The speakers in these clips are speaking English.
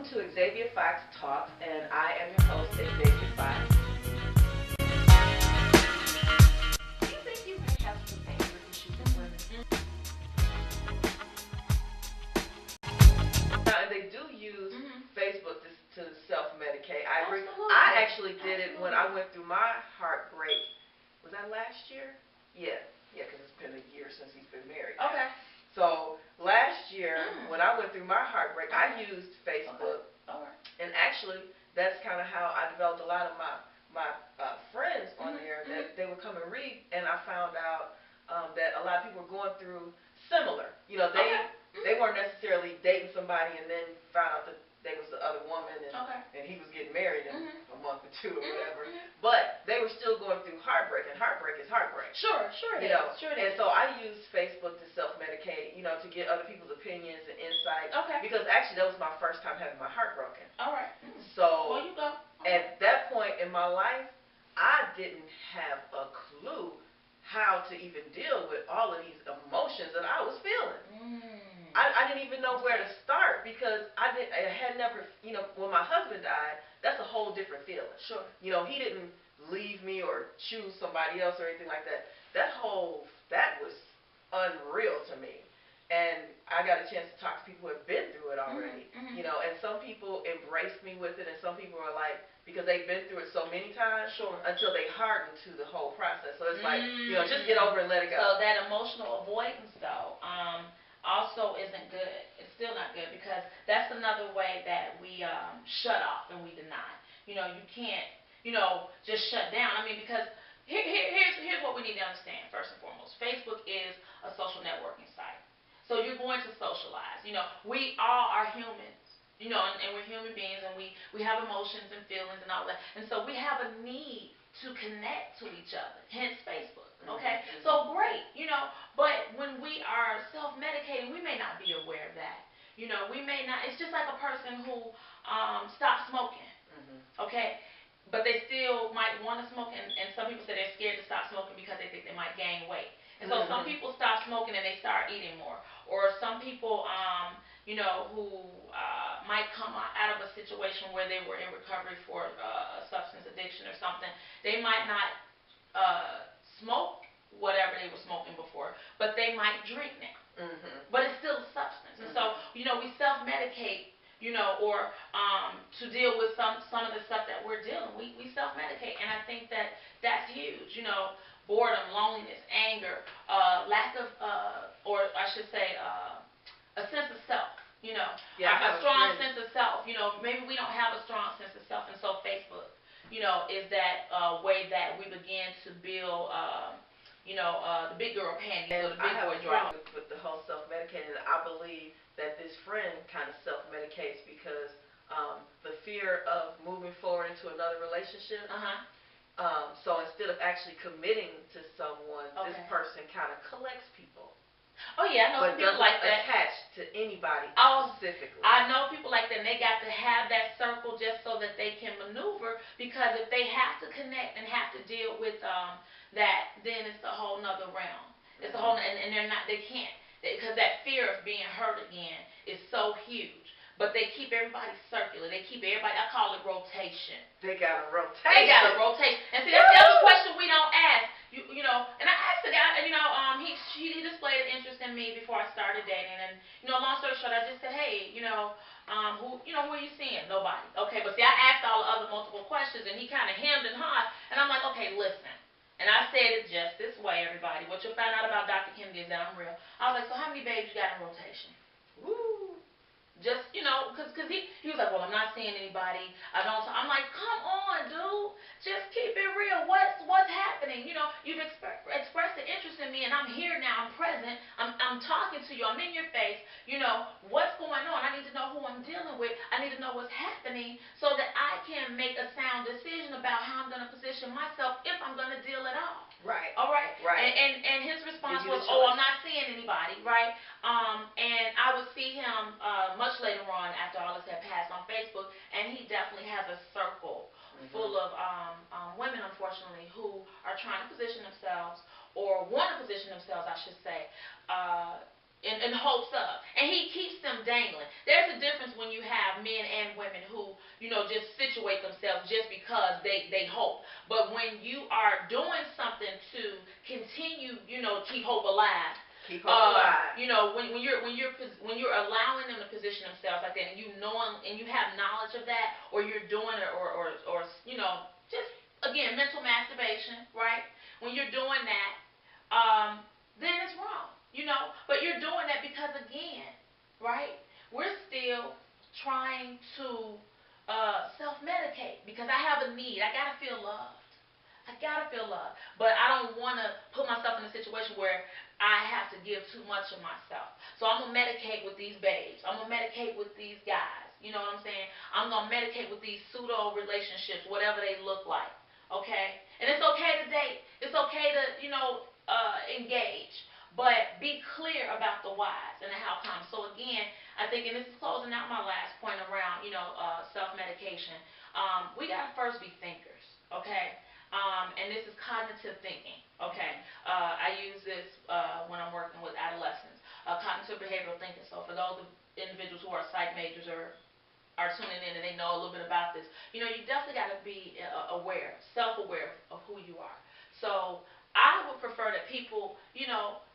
Welcome to Xavia Fox Talks, and I am your host, Xavia Fox. Do you think you may have some anger issues with women? Now, and they do use Facebook to self-medicate. I actually did it when I went through my heartbreak. Was that last year? Yeah, because it's been a year since he's been married. Okay. So last year, when I went through my heartbreak, I used Facebook. And actually, that's kind of how I developed a lot of my friends on there. That they would come and read, and I found out that a lot of people were going through similar. You know, they weren't necessarily dating somebody and then found out that they was the other woman, and he was getting married in a month or two or whatever. But they were still going through heartbreak, and heartbreak is heartbreak. Sure it is. And so I used Facebook to self-medicate, to get other people's opinions and insight. Because actually that was my first time having my heart broken. All right. So well, you go. At that point in my life, I didn't have a clue how to even deal with all of these emotions that I was feeling. I didn't even know where to start because I had never, when my husband died, that's a whole different feeling. Sure. He didn't leave me or choose somebody else or anything like that. That was unreal to me. And I got a chance to talk to people who have been through it already, and some people embraced me with it, and some people are like, because they've been through it so many times, until they harden to the whole process. So it's like, just get over and let it go. So that emotional avoidance, though, also isn't good. It's still not good because that's another way that we shut off and we deny. You can't, just shut down. I mean, because here's what we need to understand, first and foremost. Facebook is a social networking site. So you're going to socialize. We all are humans, and we're human beings, and we have emotions and feelings and all that. And so we have a need to connect to each other, hence Facebook. Okay? So great, but when we are self-medicating, we may not be aware of that. We may not, it's just like a person who stopped smoking, okay? But they still might want to smoke, and some people say they're scared to stop smoking because they think they might gain weight. And so some people stop smoking and they start eating more. Or some people, who might come out of a situation where they were in recovery for a substance addiction or something, they might not smoke whatever they were smoking before, but they might drink now. But it's still a substance. And so, we self-medicate, or to deal with some of the stuff that we're dealing with, we self-medicate. And I think that's huge. Boredom, loneliness, anger, lack of, or I should say, a sense of self. A strong sense of self. Maybe we don't have a strong sense of self, and so Facebook, is that way that we begin to build, the big girl panties or the big boy drama. With the whole self-medicating, I believe that this friend kind of self-medicates because the fear of moving forward into another relationship. So instead of actually committing to someone, this person kind of collects people. Oh yeah, I know people like that. Attached to anybody specifically. I know people like that, and they got to have that circle just so that they can maneuver. Because if they have to connect and have to deal with that, then it's a whole nother realm. It's a whole, and they can't, because that fear of being hurt again is so huge. But they keep everybody circular. They keep everybody, I call it rotation. They got a rotation. They got a rotation. And see, that's the other question we don't ask. And I asked the guy, he displayed an interest in me before I started dating. And, long story short, I just said, hey, who are you seeing? Nobody. Okay, but see, I asked all the other multiple questions, and he kind of hemmed and hawed. And I'm like, okay, listen. And I said it just this way, everybody. What you'll find out about Dr. Kennedy is that I'm real. I was like, so how many babes you got in rotation? Woo. Just, because he was like, well, I'm not seeing anybody. I'm like, come on, dude. Just keep it real. What's happening? You've expressed an interest in me, and I'm here now. I'm present. I'm talking to you. I'm in your face. What's going on? I need to know who I'm dealing with. I need to know what's happening so that I can make a sound decision about how I'm going to position myself if I'm going to deal at all. Right. All right. Right. And his response was, oh, I'm not seeing anybody. Right. And I would see him much later on after all this had passed on Facebook, and he definitely has a circle full of women, unfortunately, who are trying to position themselves, or want to position themselves, I should say, in hopes of. And he keeps them dangling. There's a difference when you have men and women who, just situate themselves just because they hope. But when you are doing something to continue, keep hope alive. Keep hope alive. When you're allowing them to position themselves like that, and you have knowledge of that, or you're doing it, or just again mental masturbation, right? When you're doing that, then it's wrong. But you're doing that because, again, right, we're still trying to self-medicate because I have a need. I got to feel loved. But I don't want to put myself in a situation where I have to give too much of myself. So I'm going to medicate with these babes. I'm going to medicate with these guys. You know what I'm saying? I'm going to medicate with these pseudo relationships, whatever they look like. Okay? And it's okay to date. It's okay to, engage. But be clear about the whys and the how comes. So again, I think, and this is closing out my last point around, self-medication. We got to first be thinkers, okay? And this is cognitive thinking, okay? I use this when I'm working with adolescents, cognitive behavioral thinking. So for those individuals who are psych majors or are tuning in and they know a little bit about this, you definitely got to be aware, self-aware of who you are. So I would prefer that people,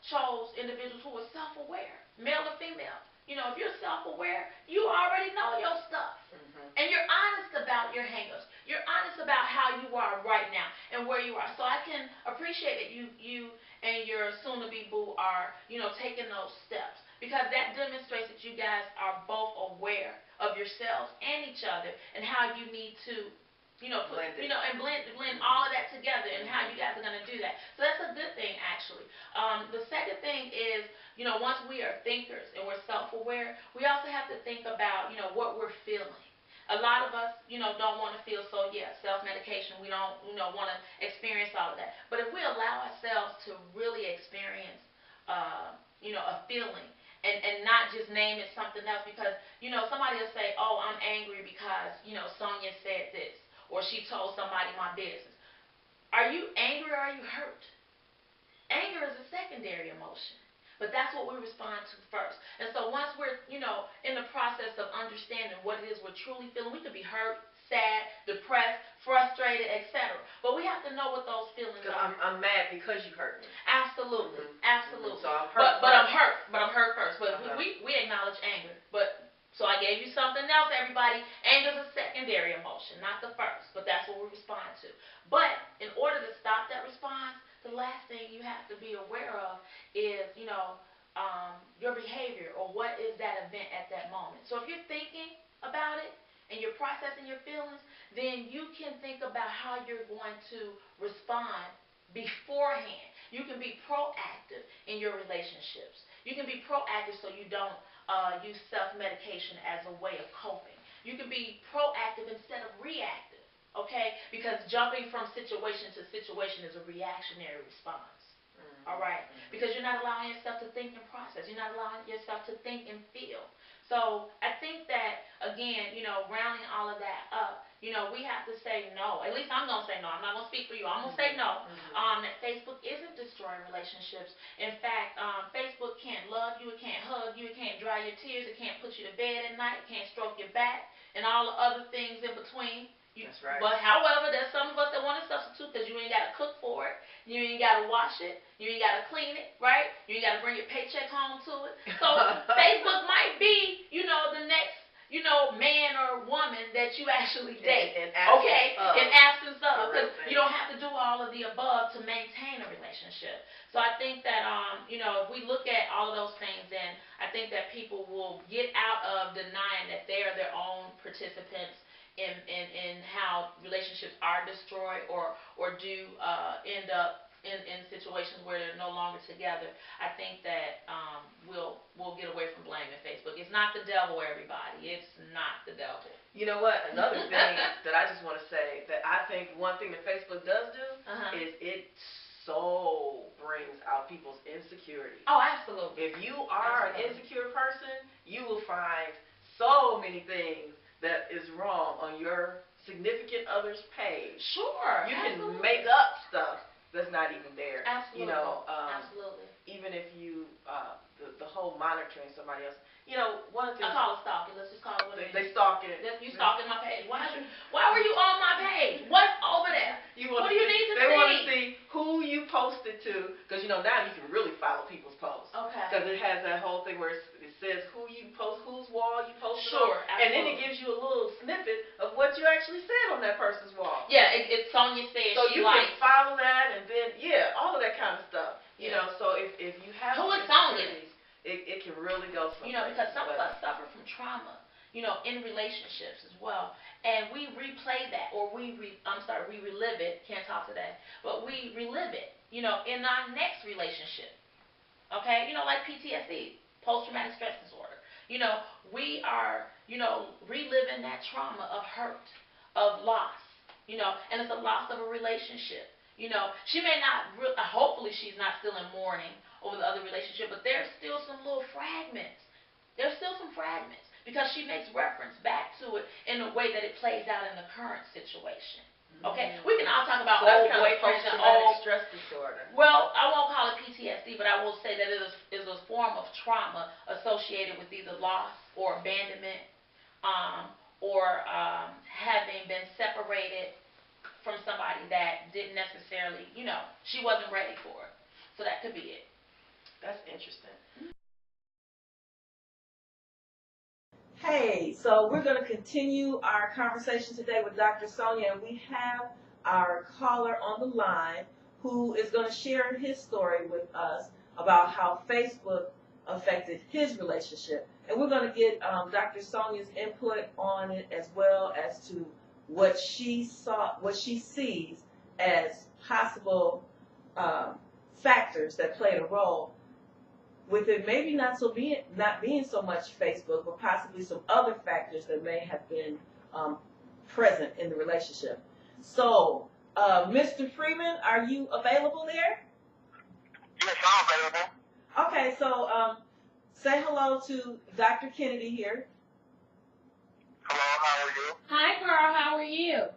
chose individuals who were self-aware, male or female. If you're self-aware, you already know your stuff. Mm-hmm. And you're honest about your hang-ups. You're honest about how you are right now and where you are. So I can appreciate that you and your soon-to-be boo are, taking those steps. Because that demonstrates that you guys are both aware of yourselves and each other and how you need to blend all of that together and how you guys are going to do that. So that's a good thing, actually. The second thing is, once we are thinkers and we're self-aware, we also have to think about, what we're feeling. A lot of us, don't want to feel, so self-medication. We don't, want to experience all of that. But if we allow ourselves to really experience, a feeling, and not just name it something else, because, somebody will say, oh, I'm angry because, Sonia said this, or she told somebody my business. Are you angry or are you hurt? Anger is a secondary emotion, but that's what we respond to first. And so once we're, in the process of understanding what it is we're truly feeling, we could be hurt, sad, depressed, frustrated, etc. But we have to know what those feelings are. I'm mad because you hurt me. Absolutely, absolutely. So I'm hurt. But I'm hurt first. But we acknowledge anger. So I gave you something else, everybody. Anger is a secondary emotion, not the first. But that's what we respond to. But in order to stop that response, the last thing you have to be aware of is, your behavior, or what is that event at that moment. So if you're thinking about it and you're processing your feelings, then you can think about how you're going to respond beforehand. You can be proactive in your relationships. You can be proactive so you don't use self-medication as a way of coping. You can be proactive instead of reactive, okay? Because jumping from situation to situation is a reactionary response. All right? Because you're not allowing yourself to think and process. You're not allowing yourself to think and feel. So I think that, again, rounding all of that up, we have to say no. At least I'm going to say no. I'm not going to speak for you. I'm going to say no. That Facebook isn't destroying relationships. In fact, Facebook can't love you. It can't hug you. It can't dry your tears. It can't put you to bed at night. It can't stroke your back and all the other things in between. That's right. But however, there's some of us that want to substitute because you ain't got to cook for it. You ain't got to wash it. You ain't got to clean it, right? You ain't got to bring your paycheck home to it. So Facebook might be, the next, man or woman that you actually date. In absence of. Because you don't have to do all of the above to maintain a relationship. So I think that, if we look at all of those things, then I think that people will get out of denying that they are their own participants in how relationships are destroyed or do end up in situations where they're no longer together. I think that we'll get away from blaming Facebook. It's not the devil, everybody. It's not the devil. You know what? Another thing that I just want to say, that I think one thing that Facebook does do is it so brings out people's insecurity. Oh, absolutely. If you are an insecure person, you will find so many things that is wrong on your significant other's page. Sure. You can make up stuff that's not even there. Absolutely. Absolutely. Even if you, the whole monitoring somebody else. You know, one of the things. I call it stalking. Let's just call it what it is. They stalking. You stalking my page. Why were you on my page? What's over there? What do you need to see? They want to see who you posted to, because, you know, now you can really follow people's posts. Okay. Because it has that whole thing where it says who you post, whose wall you posted sure, on. Absolutely. And then it gives you a little snippet of what you actually said on that person's wall. Yeah, it's Sonya said so she you likes. can follow that, and then, all of that kind of stuff. You know, so if you have who is Sonya? It can really go from because some of us suffer from trauma, in relationships as well. And we replay that, or we relive it, can't talk today, but we relive it, in our next relationship. Okay? Like PTSD, post-traumatic stress disorder. We are, reliving that trauma of hurt, of loss, and it's a loss of a relationship. She may not, hopefully she's not still in mourning over the other relationship, but there's still some little fragments. There's still some fragments because she makes reference back to it in a way that it plays out in the current situation. Okay? We can all talk about old boyfriends and old stress disorder. Well, I won't call it PTSD, but I will say that it is a form of trauma associated with either loss or abandonment, or having been separated from somebody that didn't necessarily, she wasn't ready for it. So that could be it. That's interesting. Hey, so we're going to continue our conversation today with Dr. Sonya, and we have our caller on the line who is going to share his story with us about how Facebook affected his relationship. And we're going to get Dr. Sonya's input on it, as well as to what she sees as possible factors that played a role with it, maybe not being so much Facebook, but possibly some other factors that may have been present in the relationship. So, Mr. Freeman, are you available there? Yes, I'm available. Okay, so say hello to Dr. Kennedy here. Hello, how are you? Hi, Carl. How are you?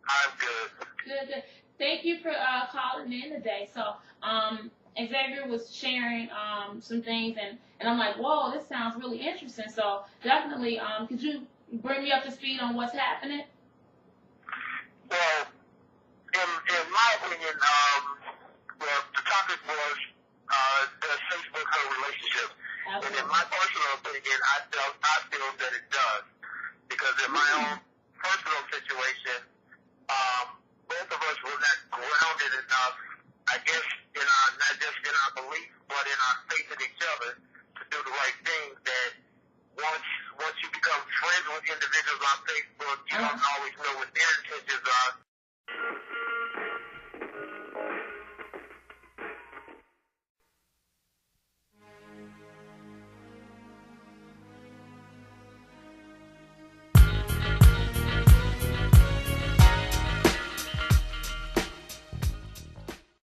I'm good. Good. Thank you for calling in today. So, Xavia was sharing some things, and I'm like, whoa, this sounds really interesting. So definitely, could you bring me up to speed on what's happening? Well, in my opinion, the topic was does Facebook hurt relationships? Absolutely. And in my personal opinion, I feel that it does, because in my own personal situation, both of us were not grounded enough, I guess, not just in our belief, but in our faith in each other, to do the right thing. That once you become friends with individuals on Facebook, you don't always know what their intentions are.